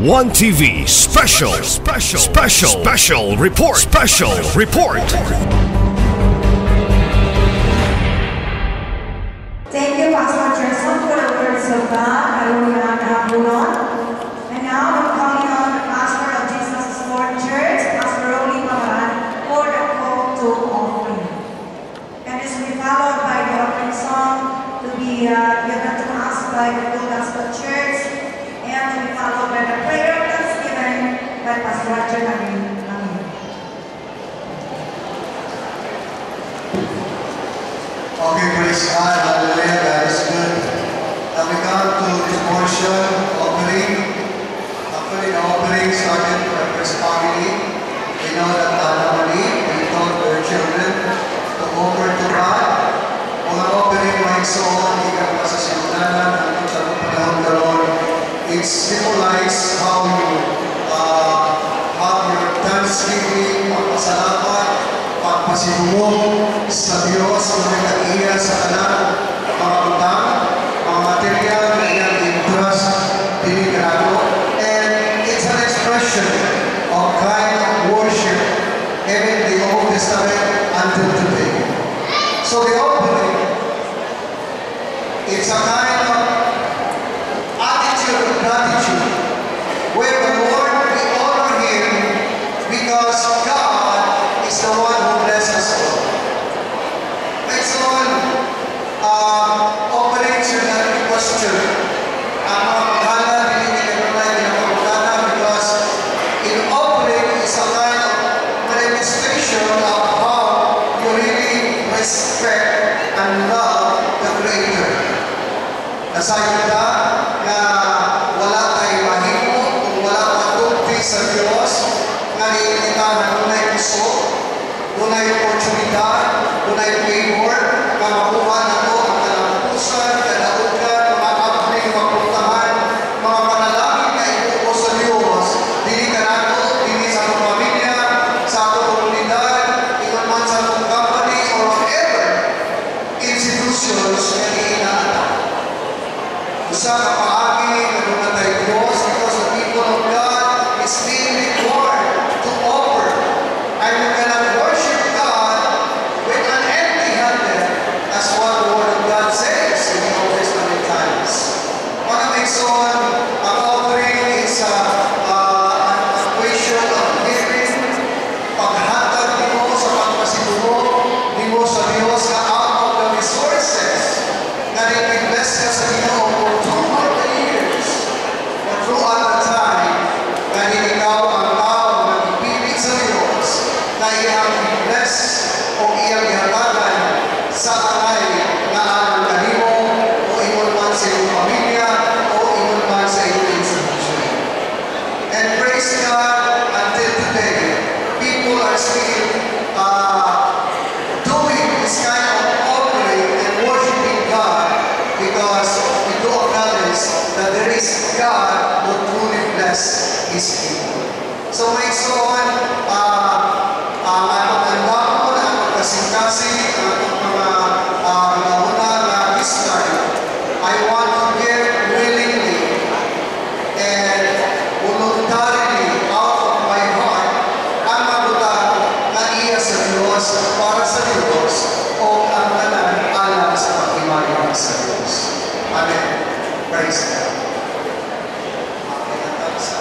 One TV special report. Thank you, Pastor Gerson, for the words of God. Hallelujah, kahapon. And now I'm calling on the Pastor of Jesus Lord Church, Pastor Rolly Maran, for the call to offering. And this will be followed by the offering song to be given to us by the Full Gospel Church, and to be followed by the prayer of thanksgiving by Pastor Roger Amin. Okay, praise God, hallelujah, God is good. Now we come to this portion, offering. Actually, the offering started for the first family. We know that normally we told their children to offer to God. Mga offering mo yung soon, ikaw pa sa simulanan, hanggang sa panahon karon. It symbolizes how you have your thanksgiving, pagpasalamat, pagpasibuong sa Diyos, mga kaiya sa kanan, mga utang, mga material na iyang interest, dinigrado. And it's an expression of kind of worship even in the Old Testament until today. So the offering, it's a kind of attitude of gratitude where the Lord, we honor Him because God is the one who blesses us all. Next one, offering should not be questioned. Ang mga paghala, because in offering is a kind of manifestation of how you really respect and love the Creator. Nasayon ka na wala tayong mahimo kung wala matugti sa Diyos nga niinitahan dunay puso, dunay oportunidad, dunay favor, kamakuha na ito ang kalapusan, kalaugan, mga kapling, mga puntahan, mga panalangin na ibuo sa Diyos, dili ka nato, dili sa atong pamilya, sa atong komunidad, ingon man sa atong company, or whatever institutions na iinaanak. Usa ka paagi na dumatay Diyos because the people of God is being required to offer. And you cannot worship God with an empty-handed, as what the Word of God says in the Old Testament times. Para may son, ang offering is an equation of giving, paghatag mo sa pagpasibuho, di mo sa Diyos na out of the resources na rin-bless ka sa Ginoo for 200 years or throughout the time na ikaw ang tao na ipilit sa Diyos na iyang bless o iyang ihatagan sa anay na anong kanimo o ingon man sa iyong pamilya o ingon man sa iyong institution. And praise God, until today, people are still doing this kind of offering and worshiping God because we do acknowledge that there is God who truly bless His people. So may son, ang atong andamon, ang pagkasing-kasing, ang atong mga nauna na history, I want to give willingly and voluntarily out of my heart ang mabutang na iya sa Diyos para sa Diyos o ang tanan alang sa pag-imayan sa Diyos. Amen. Praise God. Sa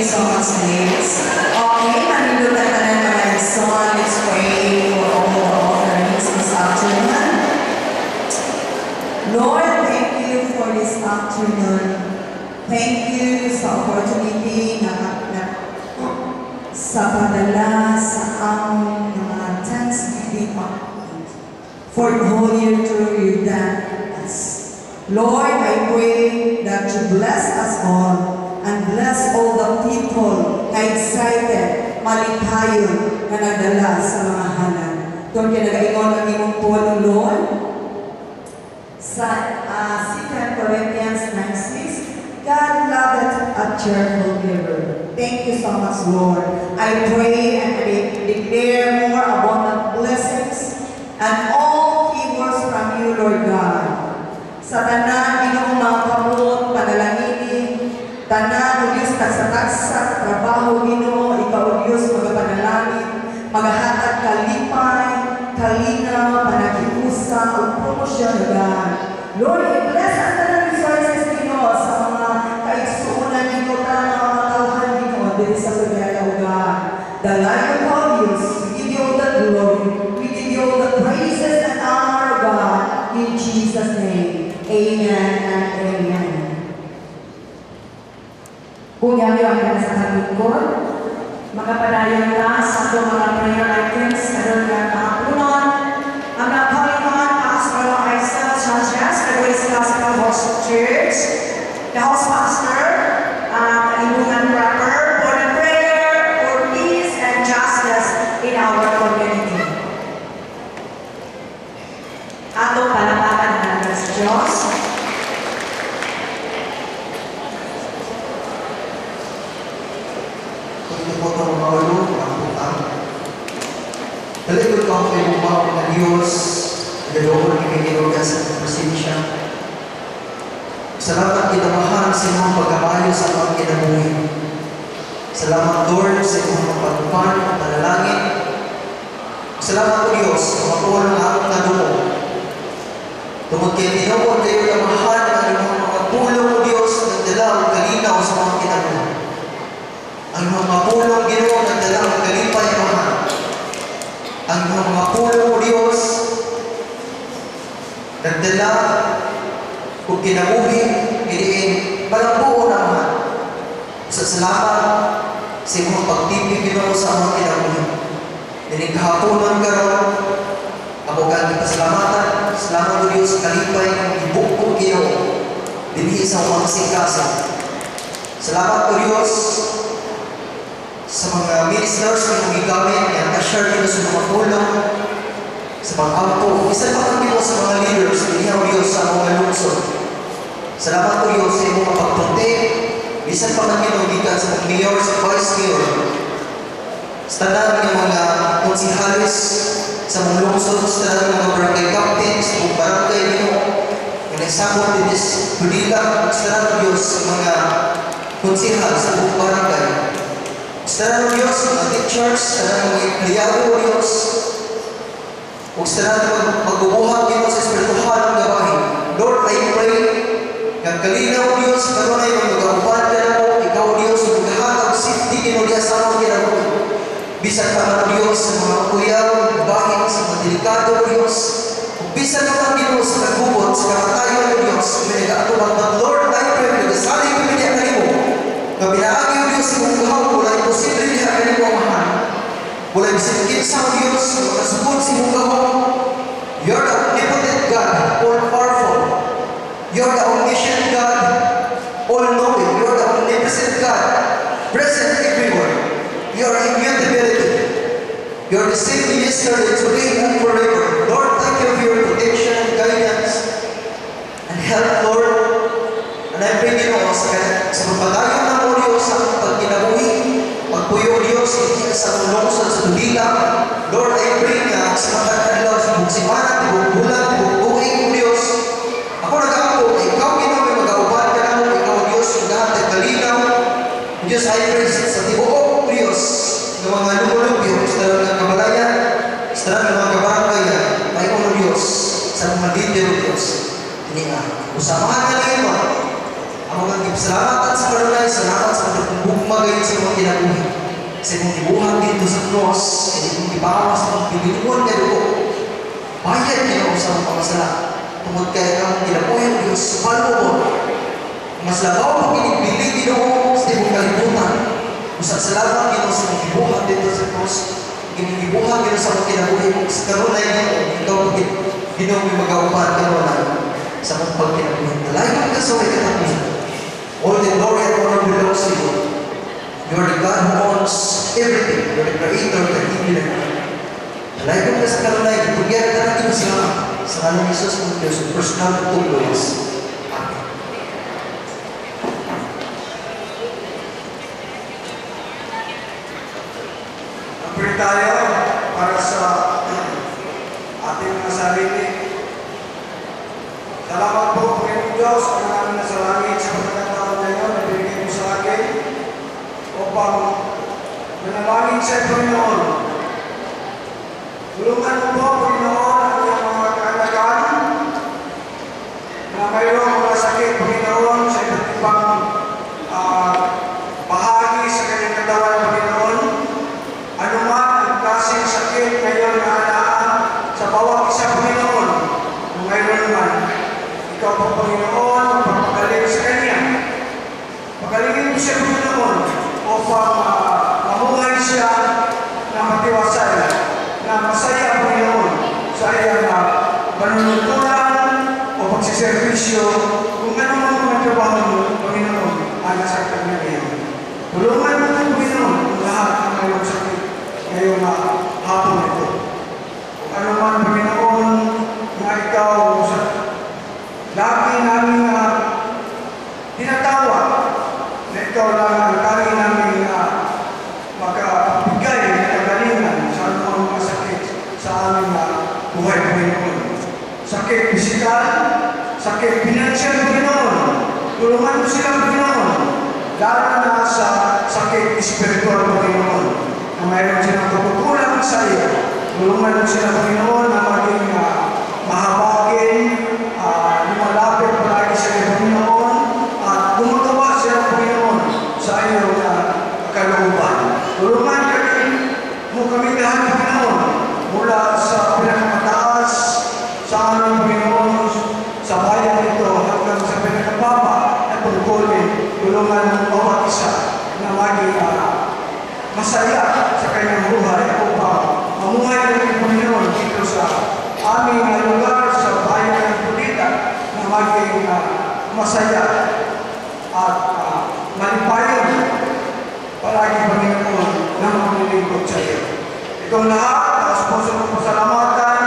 so much, Liz. Okay, manundutan na ng mga son. Let's pray for all the offerings this afternoon. Lord, thank you for this afternoon. Thank you sa opportunity na sa padala sa aming mga Thanksgiving for the whole year through you done us. Lord, I pray that you bless us all and bless all the people na excited, malighayon na nagdala sa mga hanan. Doon kaya nag-ingon ang imong puno, Lord. Sa 2 Corinthians 9:6, God loveth a cheerful giver. Thank you so much, Lord. I pray and I declare more abundant blessings and all favors from you, Lord God. Sa tanan, Ginoong mga kamot, panalangin, tanan, o Diyos, tagsa-tagsa, trabaho, Ginoo, ikaw, o Diyos, magapanalangin, magahatag kalipay, kalinaw, panakiusa, o promosyon, God. Lord, i-bless ang tanan resources, Ginoo, sa mga kaigsuunan, Ginoo, tanan mga matauhan, Ginoo, dito sa Sugera, O God. The Lion of Diyos, we give you all the glory, we give you all the praises and honor, God, in Jesus' name. Amen and amen. Kung yayo ang kanya sa kalingkod, makapadayon na sa itong mga prayer items na doon nga nakapunan. Ang nakalingan, pastoral items such as the Grace Gospel Host Church, the host pastor, kalibunan proper, for the prayer, for peace and justice in our community. Atong palakpakan natin sa Diyos. Potong maulu, ang Talikod ko ang ibubaw ng Diyos, nagdalawang kinikilugan sa presensya. Salamat kinamahan sa imong pagkabayo sa mga kinabuhi. Salamat, Lord, sa imong pagpupan, panalangin. Salamat po, Diyos, sa mapuro ng akong nadumo. Tungkol kayo tinawag kayo kamahan ang imong mga pulong mo, Diyos, nagdala o kalinaw sa mga kinabuhi. Ang mga pulong Ginoo nagdala ang kalipay mahal. Ang mga pulong o Diyos nagdala kung kinabuhi, iliin, palambuo na mahal. Sa salamat sa mga pagtipig Ginoo sa mga kinabuhi. Dinig kahaponan ka ron, ako gani pasalamatan, salamat o Diyos, kalipay ng ibuk ko Ginoo, dinhi sa mga singkasan. Salamat o Diyos, sa mga ministers na gumigamit, na ka-share nila sa mga pulong, sa mga ampo, isa pa kami po sa mga leaders, dinihaw Diyos sa mga lungsod. Salamat po Diyos sa mga pagpunti, isa pa kami gumigan sa mga mayor, sa vice mayor, sa tanan ng mga konsihalis, sa mga lungsod, sa tanan ng mga barangay captains, sa mga barangay nyo, yung nagsabot din is Budila, sa tanan ng Diyos, sa mga konsihal, sa mga barangay. Sa tanan ng Diyos, mga teachers, sa tanan ng mga empleyado ng Diyos, o sa tanan ng magbubuhat nyo sa espirituhan ng gabahin. Lord, I pray, ng kalinaw ng Diyos, kanunay ng mag-aupan ka na mo, ikaw Diyos, maghahatag safety kinulya sa mga kinabuhi. Bisan pa ng Diyos sa mga kuyaw, gabahin, sa mga delikado ng Diyos, bisan pa ng Diyos sa nagubot, sa kamatayon ng Diyos, may nag-atuman. But Lord, I pray, nagasaling ko niya kanimo, na binaagi ng Diyos sa mga gahaw, wala imposible niya kanimo ang mahal. Wala bisikit sa Diyos, wala subod sa mga gahaw. You're the omnipotent God, all-powerful. You're the omniscient God, all-knowing. You're the omnipresent God, present everywhere. You're immutability. You're the same yesterday, today, and forever. Lord, thank you for your protection, guidance, and help, Lord. And I pray din ako sa pagpadayon ng mo, Diyos, sa pagkinabuhi, pagpuyo, Diyos, hindi sa lungsod sa Budila. Lord, I pray nga sa mga kanilaw, sa bugsimanan, bubulan, bubuing, Diyos. Ako nag-ako, ikaw ginawin, mag-auban ka na mo, ikaw, Diyos, maghahatag kalinaw. Diyos, I pray sa tibuok, Diyos, ng mga lumulubyo, sa talang ng kabalayan, sa talang ng mga kabarangay, ay Diyos, sa mga leader, Diyos. Hindi nga, usamahan ka na yun, Amo kang gipsalamatan sa kanunay, salamat sa pagbugbugmagay sa mga kinabuhi. Sa imong gibuhat dito sa cross, sa imong gibawas ng pilinuan nga dugo. Bayad niya sa mga pangasala. Tungod kay ang kinabuhi ng Diyos, palo mo. Mas labaw pag inibili Ginoo sa imong kalibutan. Usap salamat Ginoo sa imong gibuhat dito sa cross. Imong gibuhat Ginoo sa mga kinabuhi mo. Sa kanunay Ginoo, ikaw Ginoo may magaupan kanunay sa mga pagkinabuhi. Talagang ka sa may katapusan. All the glory and honor belongs to you. You are the God who owns everything. You are the creator of the heaven and earth. Talagang ka sa kanunay, itugyan ka natin salamat sa kanong Isus ng Diyos, personal na tuluwas. Amen. Pray tayo para sa ating mga sarili. Salamat po, Panginoon Diyos, ang namin na sa langit sa pagkakataon ngayon na binigay mo sa akin upang manalangin sa Panginoon. Tulungan mo po, Panginoon, ang iyong mga kaanagan na mayroong mga sakit, Panginoon, sa iba't ibang bahagi sa kanyang katawan, Panginoon. Anuman ang klaseng sakit ngayon na anaan sa bawat isa, Panginoon, kung mayroon man, ikaw po, Panginoon, magpapagaling sa kanya. Pagalingin mo siya, Panginoon, upang mamuhay siya na matiwasay, na masaya, Panginoon, sa iyang panunungkulan o pagsiservisyo, kung ano man ang trabaho mo, Panginoon, ang nasa kanya ngayon. Tulungan mo, Panginoon, ang lahat ng mayroong sakit ngayong hapon ito. Kung ano man, Panginoon, na ikaw lagi namin tinatawag na ikaw lang ang tanging namin makapagay ng kagalingan sa anumang mga sakit sa aming buhay, Panginoon. Sakit pisikal, sakit pinansyal, Panginoon. Tulungan mo sila, Panginoon. Lalo na sa sakit espiritual, Panginoon, na mayroon silang pagkukulang sa iyo. Tulungan mo sila, Panginoon, na maging mahabagin, lumalapit palagi sa iyo, Panginoon, at gumagawa sila, Panginoon, sa iyong kalooban. Tulungan mo kami lahat, Panginoon, mula sa pinakamataas sa aming Panginoon, sa bayan ito, hanggang sa pinakababa at tungkulin. Tulungan mo bawat isa na maging masaya sa kanyang buhay upang mamuhay ng Panginoon dito sa aming lugar sa bayan ng Pulita na maging masaya at malipayon palagi, Panginoon, na maglilingkod sa iyo. Itong lahat, sa puso ng pasalamatan,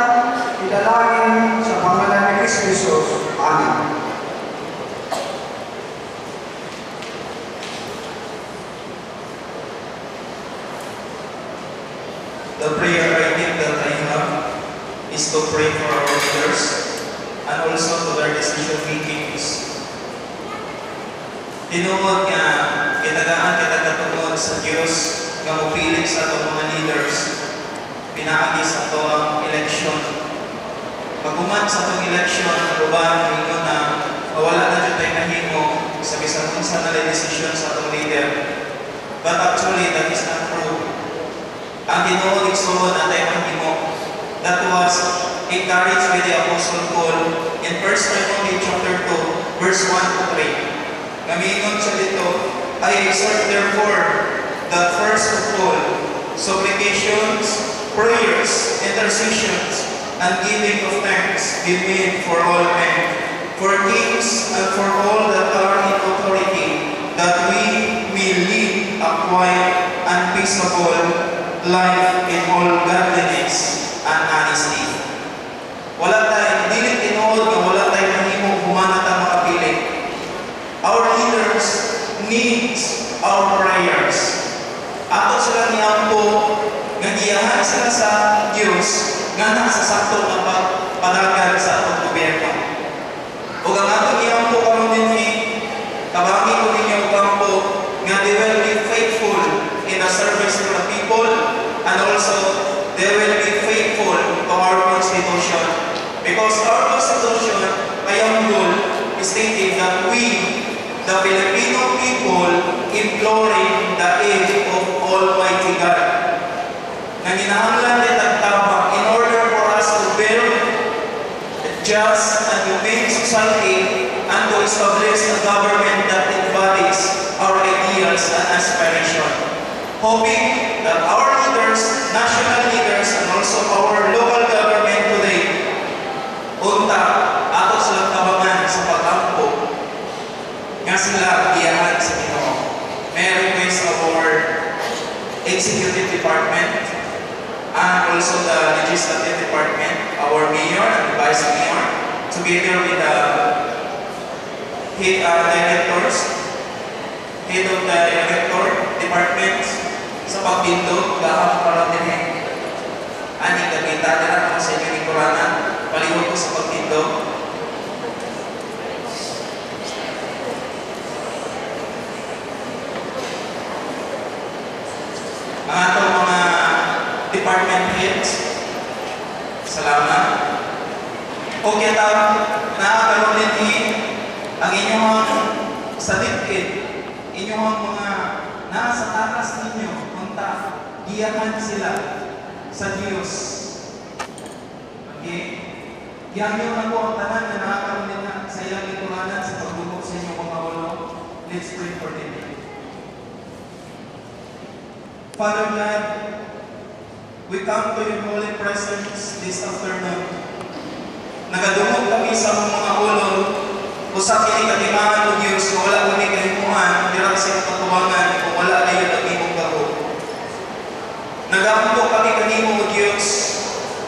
idalangin sa pangalan ni Kristo Jesus. Amen. The prayer writing that I have is to pray for our leaders and also to their decision makings. Tinuod nga kitagaan kita katungod sa Diyos nga mopilit sa atong mga leaders. Pinaagi sa ato ang eleksyon. Pag-uman sa atong eleksyon, uban ingon na wala na dyan tayo nahimo sa bisan unsa na decision sa atong leader. But actually, that is not true. Ang tinuod igsoon na tayo mahimo. That was encouraged by the Apostle Paul in 1 Timothy chapter 2, verse 1 to 3. Kamiingon siya dito, I exhort therefore that first of all, supplications, prayers, intercessions, and giving of thanks be made for all men, for kings and for all that are in authority, that we may live a quiet and peaceable life in all godliness and honesty. Wala tayo, dili tinuod nga wala tayo mahimo humana ta makapili. Our leaders needs our prayers. Ato sila niampo nga giyahan sila sa Dios nga nasa sakto nga pagpadagan sa atong gobyerno. Ug ang ato niampo karon dinhi kabangi ko ninyo kampo nga they will be faithful in the service to the people and also they will be faithful to our Constitution. Because our Constitution, Ayang Rule, stated that we, the society and to establish a government that embodies our ideals and aspiration. Hoping that our leaders, national leaders, and also our local government today, unta, ato silang tabangan sa pag-ampo, nga sila iyahan sa Ginoo. May I request our executive department and also the legislative department, our mayor and vice mayor, together with the directors, head of the director department, sa pagpindot, gahap para din ani gagita na ako sa inyo ni Kuranan, palihog ko sa pagpindot. Ang atong mga department heads, salamat. O kita nakakaroon din ang inyong salipid, inyong mga nasa takas ninyo, giyahan sila sa Diyos. Okay? Giyahan na po ang tanan na nakakaroon din na sa ilang ituranan sa pagbubo sa inyong mga ulo. Let's pray for them. Father God, we come to your holy presence this afternoon. Nagadungog kami sa mga ulo, usap kini katimaan o Diyos, kung wala kami kahimuhan, dirang sa katubangan, kung wala kayo nagimong gabo. Nagapunto kami kanimo o Diyos,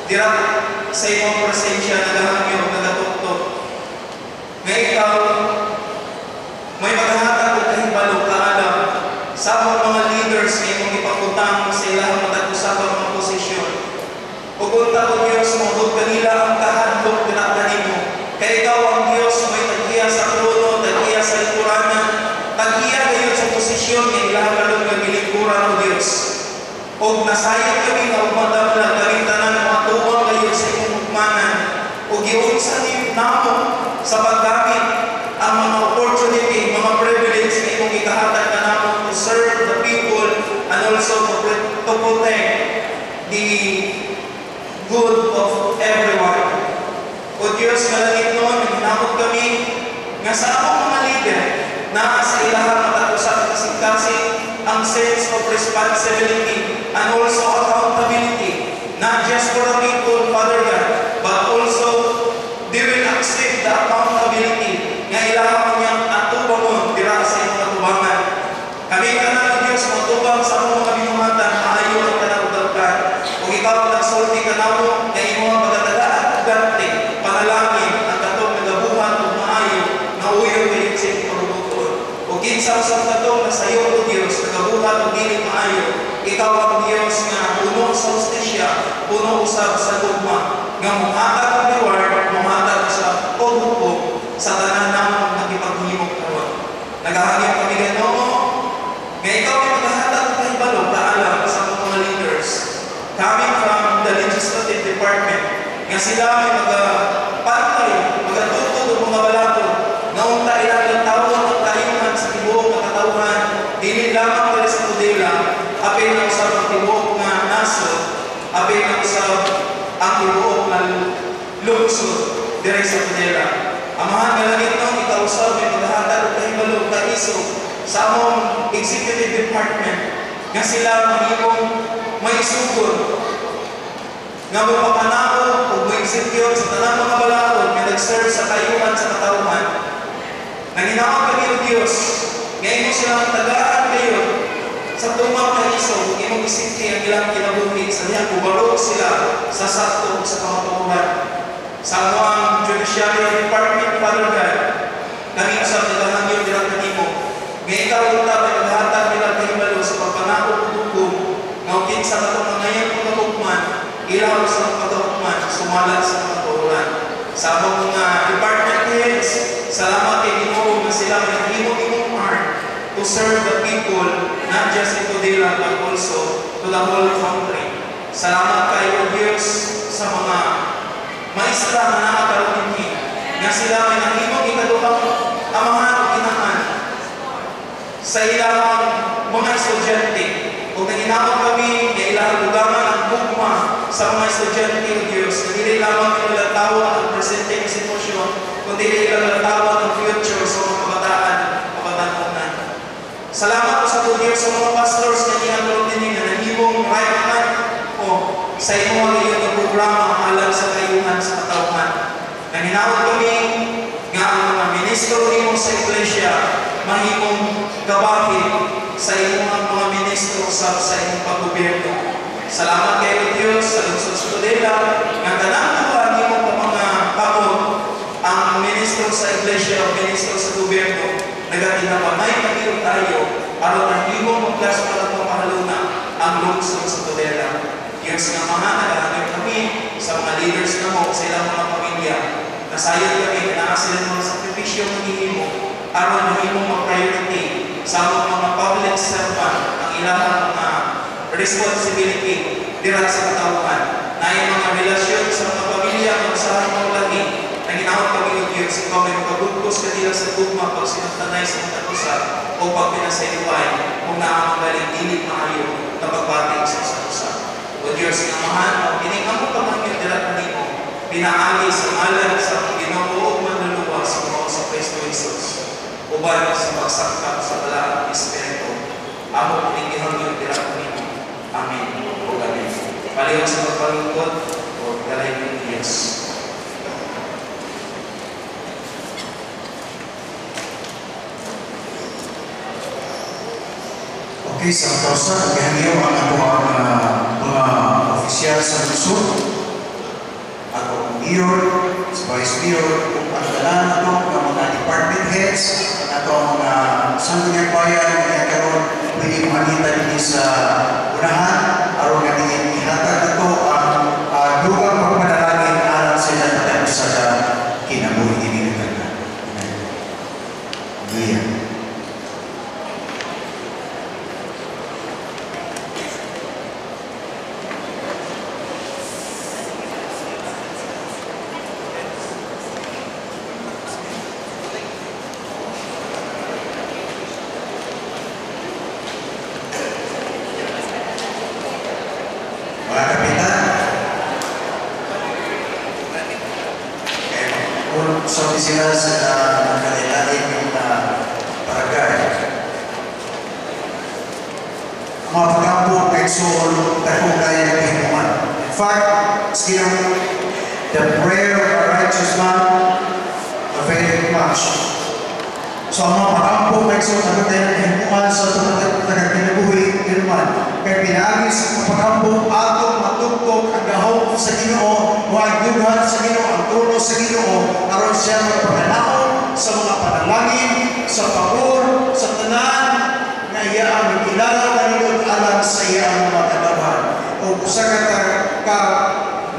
dirang sa iyong presensya, nagahangyo, nagatuktok. Nga ikaw, may maghahatag o kahibalo kaalam sa mga leaders na iyong ipagutang sa ilang matag-usapang mga posisyon. O kung o Diyos, mahod kanila ang kahadlok pinakani mo. Kaya ikaw ang Diyos, may taghiya sa trono, taghiya sa lingkuranan, taghiya kayo sa posisyon na ilang kalong nagilingkuran o Diyos. O nasayang kami na umadam na kaming tanan mga tuwang kayo sa iyong hukmanan. O giunsa ni namo sa paggamit ang mga opportunity, mga privilege na iyong ikahatag na namo to serve the people and also to protect the good of everyone. O Diyos, malangit noon, hinamot kami nga sa akong mga leader na sa ilahang matag-usap kasi ang sense of responsibility and also accountability, not just for the people, Father God, but also they will accept the accountability nga ilahang niyang atubangon dira sa iyong atubangan. Kami ka na, Diyos, matubang sa akong mga binuhatan, maayo ang kanagudagkan. Kung ikaw nagsulti ka na mo, na iyong magdadagaan at gante, panalangin ang katong nagabuhan o maayo na uyo kayo sa iyong parubuton. O kinsa sa katong na sa iyo, O Diyos, nagabuhan o dili maayo, ikaw ang Diyos nga puno sa justisya, puno usab sa tugma, nga muhatag ang reward, muhatag sa paghukom sa tanan namong nagipaghimok karon. Nagahangyo kami Ginoo, nga ikaw ay maghahatag ng kahibalo kaalam sa mga leaders coming from the legislative department, nga sila ay magpantay, magatutod o mga balato, na unta ilang tawon ang kayuhan sa tibuok na katawhan, dili lamang dali sa kudila, apil na usab ang tibuok nga naso, apil na usab ang tibuok na lungsod diri sa kudila. Amahan nga langit nung ikaw usab may maghahatag o kahibalo kaiso sa among executive department, nga sila mahimong may sugod nga mapapanao o ma-execute sa tanang mga balaod nga nag-serve sa kayuhan sa katawhan. Nanginawag kami o Diyos, ngayon mo silang tagaan kayo sa tumang na iso, imong isipti ang ilang kinabuhi sa niyang kubarog sila sa sakto sa kamatuhan. Sa ang Judiciary Department, Father God, kami usap nilang yun nilang kanimo. Ngayon ikaw unta may maghatag nilang kahibalo sa pagpanao o hukum, ngawkin sa katong ngayon mga hukman, ilaw sa mga hukman, sumalat sa mga turuan. Sa mga department heads, salamat kay Ginoo na sila may himong heart to serve the people, not just in Tudela, but also to the whole country. Salamat kayo, Diyos, sa mga maestra na nakakaroon din, nga sila may nahimong ikaduhang amahan o inahan sa ilang mga estudyante. Kung naginamang kami, na ilang lugaman ang bugma sa mga estudyante o Diyos, na hindi lamang nilang tawa ang presente ng sitwasyon, kundi ilalatawa ng future sa mga kabataan, kabatanunan. Salamat po sa Diyos sa mga pastors na ginagawa din na nahibong right hand o sa inyong iyong programa alam sa kayuhan sa katauhan. Nanginawag kami nga ang mga ministro nimo sa iglesia mahimong gabahin sa inyong mga ministro sa inyong paggobyerno. Salamat kayo Diyos sa lungsod sa Tudela nga tanang nimo ka mga kapon ang ministro sa iglesia o ministro sa gobyerno nagatinapamay pagiro tayo aron ang imong magplasma ng pamahaluna ang lungsod sa Tudela. Diyos nga mga nagahangin kami sa mga leaders na mo sa ilang mga pamilya. Nasayod kami na sila mga sakripisyo ng hihimo aron mahimong mag-priority sa mga public servant ang ilang mga responsibility dira sa katauhan na yung mga relasyon sa mga pamilya kung saan mga lagi na ginawag kami ng Diyos ikaw may magabugkos ka nila sa tugma pag sinagtanay sa mga usap o pag pinasayuay kung naamagaling dilig maayo na pagbating sa usap. O Diyos nga mahal, kiningan mo pamangkin dira kanimo pinaagi sa ngalan sa Ginoo manluluwa sa mga sa Kristo Jesus uban sa pagsangkap sa balaang Espiritu amo pinigihang yung dira kanimo. Amen. O amen. Paliwan sa pagpalungkot o galay ng Diyos. Okay, sa kausa, naghahangiyo ang ato ang mga opisyal sa lungsod, ato mayor, sa vice mayor, kung pagdalaan ato ang mga department heads, ato ang mga sangguniang bayan, kaya karon pwede makita din sa unahan, aron nga din ihatag ito ang dugang pagpanalangin alang sa ilang patay sa kinabuhi ini na. Hallelujah. Mga kapitan, kung sa sila sa kanilain yung barangay, mga pagkampo, Exol, takong kaya ng hinuman. In fact, the prayer of a righteous man availeth much. So ang mga pagkampo, Exol, takong kaya ng hinuman sa tagakinabuhi, hinuman. Kaya pinagi sa pagkampo, atong matugtog ang gahong sa Ginoo, huwag dughan sa Ginoo, ang tulo sa Ginoo, aron siya magpaganaon sa mga panalangin, sa pabor, sa tanan, na iya ang magkilala kanilot alam sa iya ang mga kadaban. O usa ka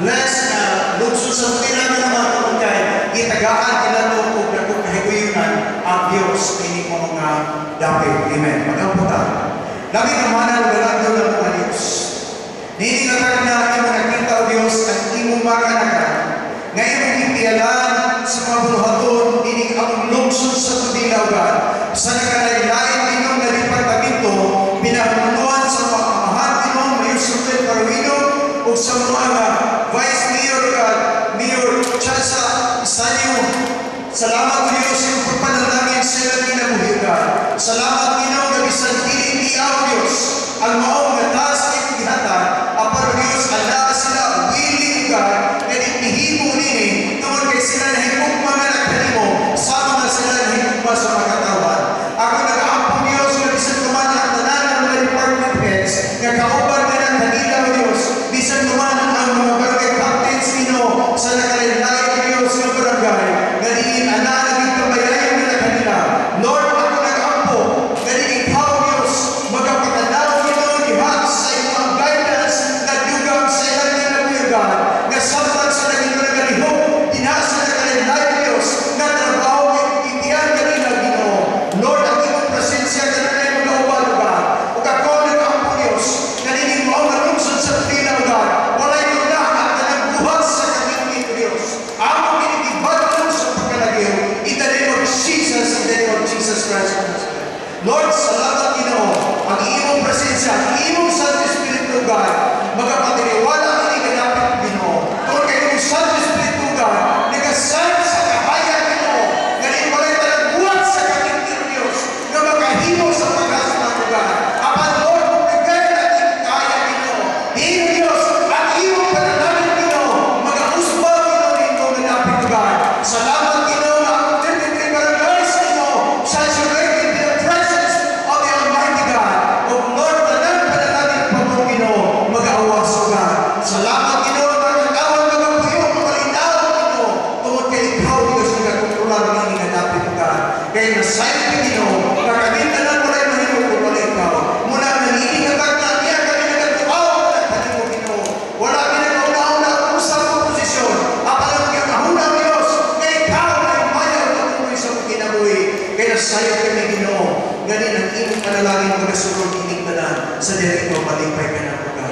bless na lungsod sa Tudela na mga kapagkay, itagaan kinato kung nagkukahiguyunan ang Diyos ini mo mga dapit. Amen. Pagkamputan. Lagi naman ang galado ng mga Diyos. Niningatag na imo nakita o Diyos ang imong mga nakan. Nga imong ipialan sa mga buluhaton, ining ang lungsod sa Tudela ugan. Sa nagkalain-lain inyong na departamento, pinahamunuan sa mga kamahan inyong Mayor Sultan Carwino o sa mga Vice Mayor at Mayor Chansa Isanyo. Salamat o Diyos yung pagpanalangin sa ilang kinabuhigan. Salamat inyong na bisan dili-diaw Diyos ang maong natas at ihatag apar Diyos ala sila willing ka na itihimo nini tungkol kay sila na higugma na nagkanimo sama na sila na higugma sa mga katawan. Ako nag-aampong Diyos na bisan tuman ang tanan ng mga department heads na kauban na ng kanila o Diyos bisan tuman ang mga barangay captains nino sa nakalilayan o Diyos ng barangay na diin ana naging kabayayan na kanila. Lord, ako nag-aampo na diin ikaw Diyos magpapatanaw nino Kinasayang kay Ginoo, kakabintanan mo na yung mahinuko wala ikaw. Muna nanginig ang kagna, niya kami nagatuaw na kanimo Ginoo. Wala pinag-una-una ang usang posisyon. Apalang kaya mahuna Diyos, na ikaw ay mayaw na umuwi sa kinabuhi. Kinasayang kay Ginoo, ganin ang imong panalangin magasunod itigtanan sa dito malipay ka na mga.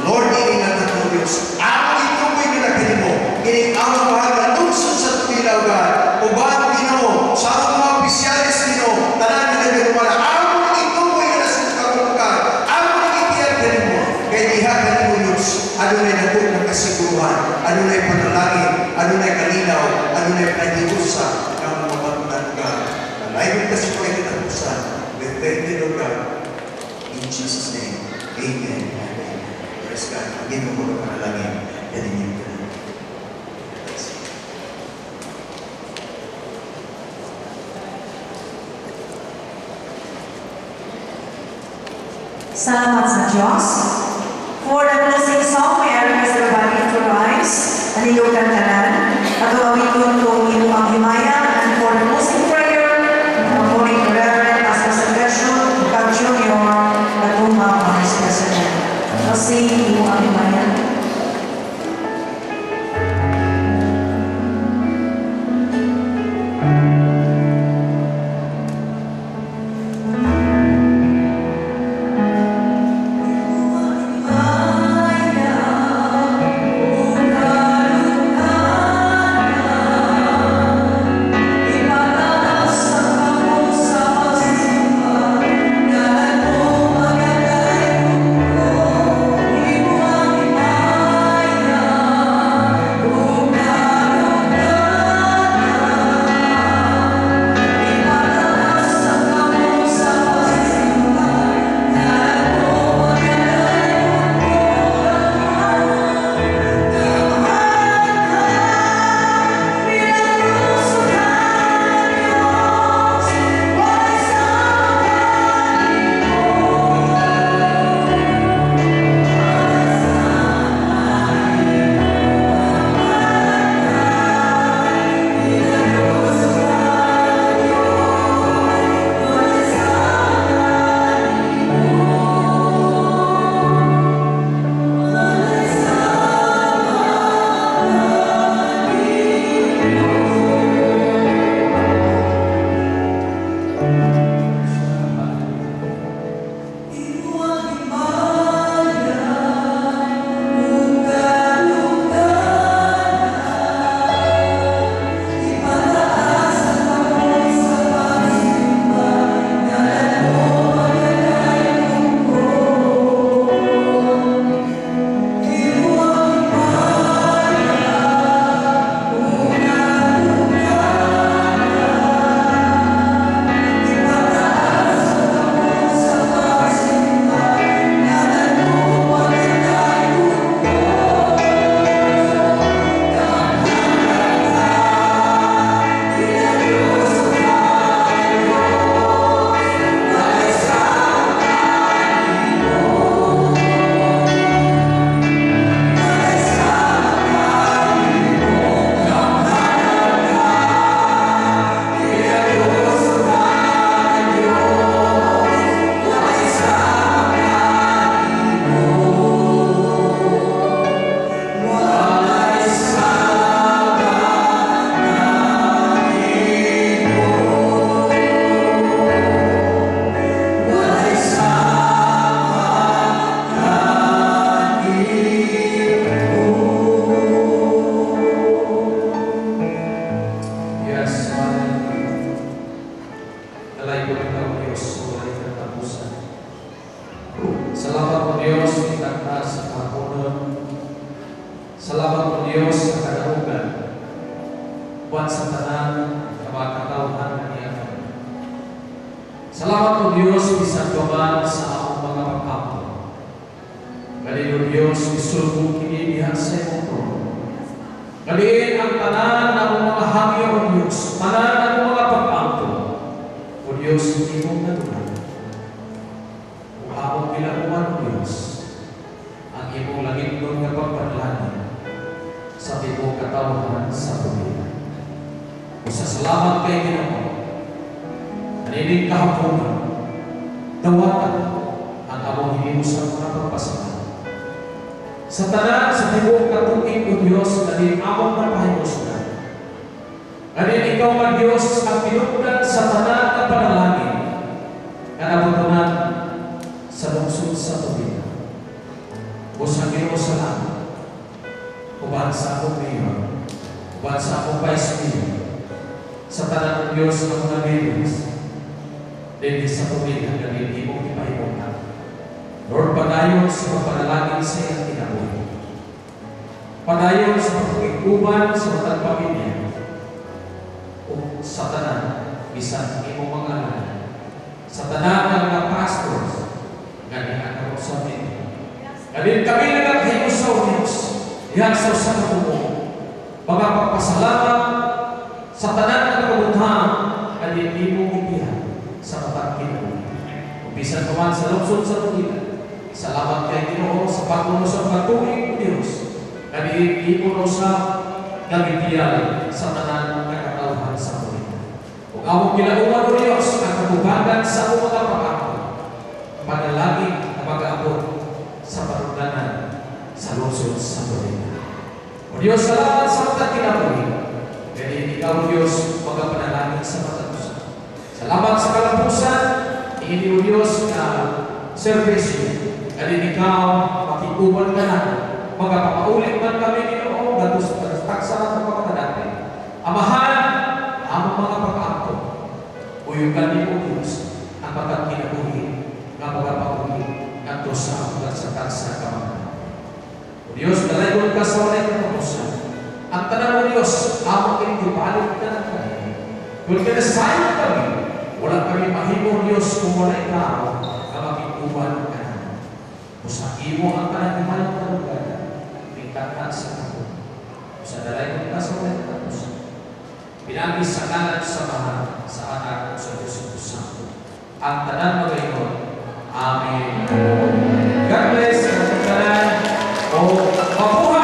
Lord, iingatan mo Diyos. Ako itukoy nila kanimo. Ining ang mahal lungsod sa tumilaw God. Uban Ginoo, sa akong mga opisyalis Ginoo, tanan na nagdumala. Ako itukoy nila sa kabubukan. Ako nagitiyan kanimo. Kaya diha kanimo Diyos. Adunay nagod ng kasiguruhan. Adunay panalangin. Adunay kalinaw. Adunay pagdiusa ng mga patunan God. Nalayon kasi ko ay kitapusan. We thank you, Lord God. In Jesus' name, amen. Praise God. Again, mo mga panalangin. Ganyan ka na. Salamat sa Diyos. For the blessing song, may I request everybody to rise. Nalilugan ka na. At awit ko itong inyong himaya. And for the closing prayer, according to Reverend Pastor Silvestre Cab Jr., Naguma Vice President. Kasi inyong himaya. Salamat po Diyos sa kadaugan. Buwan sa tanan, kamakatauhan na niya. Salamat po Diyos, isang baban sa akong mga pagkapo. Galino Diyos, isulong kinibihan sa iyong trono. Galiin ang tanan ng mga hangyo o Diyos, tanan ng mga pagkapo. O Diyos, hindi mong natulan. O habang pinakuan o Diyos, ang imong langit doon na pagpadlanan sa tibong katawan sa pamilya. O sa salamat kay Ginoo, Kanining kahapunan, dawatan ang among hinimusang mga pagpasama. Sa tanan sa tibuok katuig o Diyos na din among napahimusna. Kanin ikaw man Diyos ang pinugdan sa tanan na panalangin na nabutunan sa lungsod sa tubig. O sa Ginoo sa langit, uban sa akong mayor, uban sa akong vice mayor, sa tanan ng Diyos ng mga leaders, din sa tubig ang galing imong ipahimutan. Lord, padayon sa panalangin sa iyang kinabuhi. Padayon sa pagkikuban sa matang pamilya o sa tanan, bisan imong mga anak, sa tanan ng mga pastors, galing ang sa amin. Galing kami na naghimo sa Diyos, yan sa usang kabuo. Mga pagpasalamat sa tanan ng kabutan, galing imong ibihan sa matang kinabuhi. Bisan paman sa lungsod sa tugilan, salamat kay Ginoo sa pagtunos sa patuloy ng Diyos. Kani imo sa gabitiyan sa tanan ng katawhan sa tugilan. Ug among kinauman o Diyos ang katubagan sa mga pag-ako, panalangin na mag-aabot sa parugdanan sa lungsod sa tugilan. O Diyos, salamat sa matang kinabuhi. Kani ikaw Diyos magapanalangin sa matang. Salamat sa kalampusan. Ini o Diyos na servisyo. Kani ikaw, makikuban ka na. Magpapaulit man kami Ginoo gato sa taksa ng pagkakadati. Amahan, among mga pag-aakto. Uyugan ni o Diyos ang pagkakinabuhi nga magpapaulit gato sa taksa kamang. O Diyos, dalayon ka sa walay katapusan. Ang tanan o Diyos, among inibalik na ng kaya. Kung kinasayang kami, wala kami mahimo Diyos kung wala ikaw na makikuban ka na. Sa imo ang panagimay ng lugar, tingkatan sa kapon. Sa dalay ng kasawalan tapos, pinagis sa kanan sa mahal sa anak sa Diyos Santo. Ang tanan magayon. Amen. God bless. O mabuhay.